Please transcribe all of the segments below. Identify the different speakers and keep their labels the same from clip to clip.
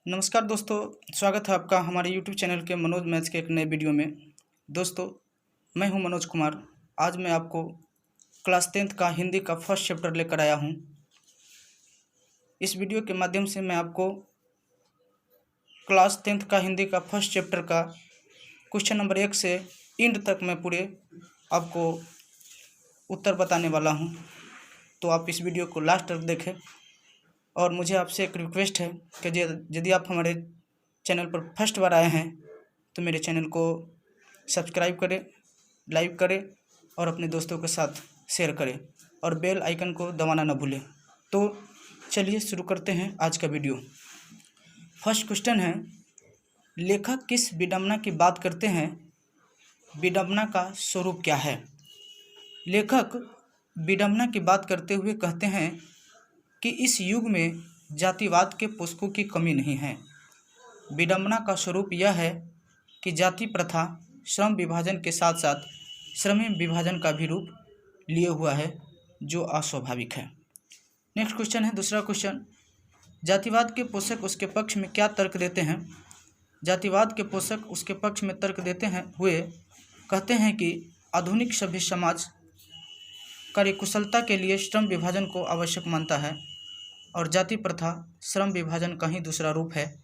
Speaker 1: नमस्कार दोस्तों, स्वागत है आपका हमारे YouTube चैनल के मनोज मैथ्स के एक नए वीडियो में। दोस्तों, मैं हूं मनोज कुमार। आज मैं आपको क्लास 10th का हिंदी का फर्स्ट चैप्टर लेकर आया हूं। इस वीडियो के माध्यम से मैं आपको क्लास 10th का हिंदी का फर्स्ट चैप्टर का क्वेश्चन नंबर 1 से एंड तक मैं पूरे आपको उत्तर बताने वाला हूं। तो आप इस वीडियो को लास्ट तक देखें। और मुझे आपसे एक रिक्वेस्ट है कि यदि आप हमारे चैनल पर फर्स्ट बार आए हैं तो मेरे चैनल को सब्सक्राइब करें, लाइक करें और अपने दोस्तों के साथ शेयर करें और बेल आइकन को दबाना न भूलें। तो चलिए शुरू करते हैं आज का वीडियो। फर्स्ट क्वेश्चन है, लेखक किस विडंबना की बात करते हैं? विडंबना का स्वरूप क्या है? लेखक विडंबना की बात करते हुए कहते हैं कि इस युग में जातिवाद के पुस्तकों की कमी नहीं है। विडंबना का स्वरूप यह है कि जाति प्रथा श्रम विभाजन के साथ साथ श्रम विभाजन का भी रूप लिए हुआ है, जो अस्वाभाविक है। नेक्स्ट क्वेश्चन है, दूसरा क्वेश्चन, जातिवाद के पोषक उसके पक्ष में क्या तर्क देते हैं? जातिवाद के पोषक उसके पक्ष में तर्क देते हैं हुए कहते हैं कि आधुनिक सभ्य समाज कार्यकुशलता के लिए श्रम विभाजन को आवश्यक मानता है और जाति प्रथा श्रम विभाजन का ही दूसरा रूप है,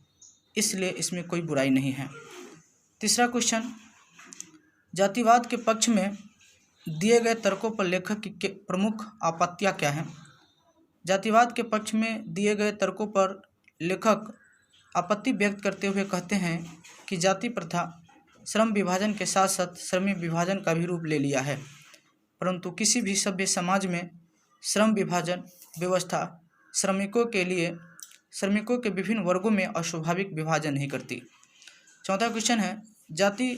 Speaker 1: इसलिए इसमें कोई बुराई नहीं है। तीसरा क्वेश्चन, जातिवाद के पक्ष में दिए गए तर्कों पर लेखक की प्रमुख आपत्तियां क्या हैं? जातिवाद के पक्ष में दिए गए तर्कों पर लेखक आपत्ति व्यक्त करते हुए कहते हैं कि जाति प्रथा श्रम विभाजन के साथ साथ श्रम विभाजन का भी रूप ले लिया है, परंतु किसी भी सभ्य समाज में श्रम विभाजन व्यवस्था श्रमिकों के विभिन्न वर्गों में अस्वाभाविक विभाजन नहीं करती। चौथा क्वेश्चन है, जाति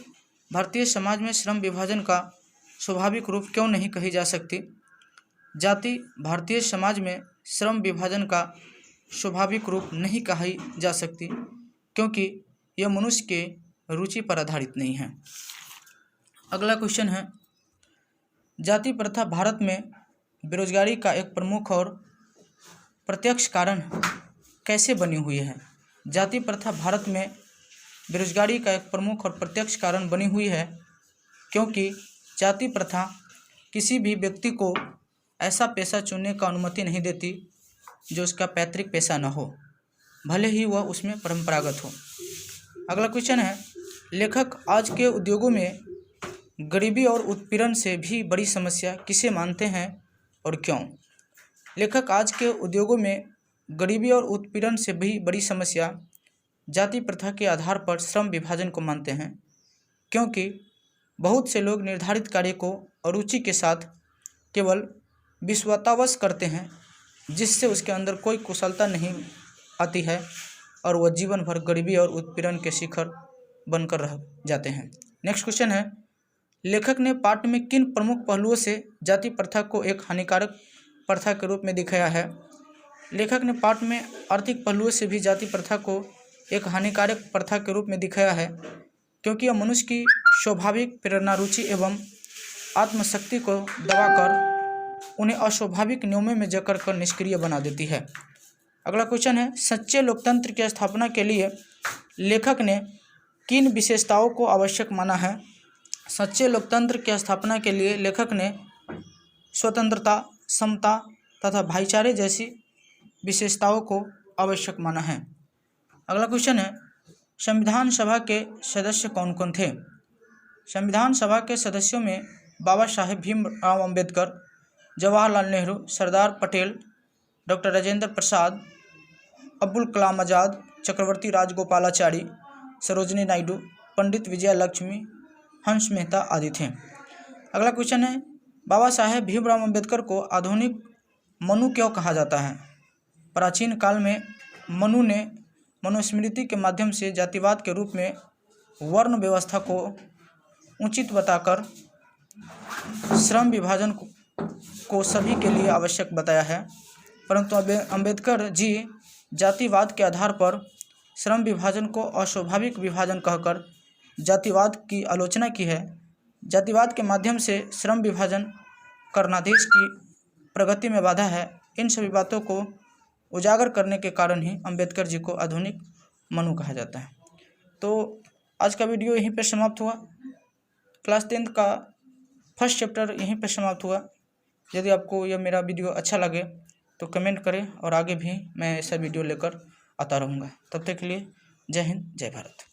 Speaker 1: भारतीय समाज में श्रम विभाजन का स्वाभाविक रूप क्यों नहीं कही जा सकती? जाति भारतीय समाज में श्रम विभाजन का स्वाभाविक रूप नहीं कही जा सकती क्योंकि यह मनुष्य के रुचि पर आधारित नहीं है। अगला क्वेश्चन है, जाति प्रथा भारत में बेरोजगारी का एक प्रमुख और प्रत्यक्ष कारण कैसे बनी हुई है? जाति प्रथा भारत में बेरोजगारी का एक प्रमुख और प्रत्यक्ष कारण बनी हुई है क्योंकि जाति प्रथा किसी भी व्यक्ति को ऐसा पेशा चुनने का अनुमति नहीं देती जो उसका पैतृक पेशा न हो, भले ही वह उसमें परंपरागत हो। अगला क्वेश्चन है, लेखक आज के उद्योगों में गरीबी और उत्पीड़न से भी बड़ी समस्या किसे मानते हैं और क्यों? लेखक आज के उद्योगों में गरीबी और उत्पीड़न से भी बड़ी समस्या जाति प्रथा के आधार पर श्रम विभाजन को मानते हैं क्योंकि बहुत से लोग निर्धारित कार्य को अरुचि के साथ केवल विश्वतावश करते हैं, जिससे उसके अंदर कोई कुशलता नहीं आती है और वह जीवन भर गरीबी और उत्पीड़न के शिखर बनकर रह जाते हैं। नेक्स्ट क्वेश्चन है, लेखक ने पाठ में किन प्रमुख पहलुओं से जाति प्रथा को एक हानिकारक प्रथा के रूप में दिखाया है? लेखक ने पाठ में आर्थिक पहलुओं से भी जाति प्रथा को एक हानिकारक प्रथा के रूप में दिखाया है क्योंकि यह मनुष्य की स्वाभाविक प्रेरणा, रुचि एवं आत्मशक्ति को दबाकर उन्हें अस्वाभाविक नियमों में जकड़ कर निष्क्रिय बना देती है। अगला क्वेश्चन है, सच्चे लोकतंत्र की स्थापना के लिए लेखक ने किन विशेषताओं को आवश्यक माना है? सच्चे लोकतंत्र की स्थापना के लिए लेखक ने स्वतंत्रता, समता तथा भाईचारे जैसी विशेषताओं को आवश्यक माना है। अगला क्वेश्चन है, संविधान सभा के सदस्य कौन कौन थे? संविधान सभा के सदस्यों में बाबा साहेब भीमराव अम्बेडकर, जवाहरलाल नेहरू, सरदार पटेल, डॉक्टर राजेंद्र प्रसाद, अब्दुल कलाम आज़ाद, चक्रवर्ती राजगोपालाचारी, सरोजिनी नायडू, पंडित विजय लक्ष्मी, हंस मेहता आदि थे। अगला क्वेश्चन है, बाबा साहेब भीमराव अम्बेडकर को आधुनिक मनु क्यों कहा जाता है? प्राचीन काल में मनु ने मनुस्मृति के माध्यम से जातिवाद के रूप में वर्ण व्यवस्था को उचित बताकर श्रम विभाजन को सभी के लिए आवश्यक बताया है, परंतु अम्बेडकर जी जातिवाद के आधार पर श्रम विभाजन को अस्वाभाविक विभाजन कहकर जातिवाद की आलोचना की है। जातिवाद के माध्यम से श्रम विभाजन करना देश की प्रगति में बाधा है। इन सभी बातों को उजागर करने के कारण ही अम्बेडकर जी को आधुनिक मनु कहा जाता है। तो आज का वीडियो यहीं पर समाप्त हुआ। क्लास 10th का फर्स्ट चैप्टर यहीं पर समाप्त हुआ। यदि आपको यह मेरा वीडियो अच्छा लगे तो कमेंट करें और आगे भी मैं ऐसा वीडियो लेकर आता रहूँगा। तब तक के लिए जय हिंद, जय भारत।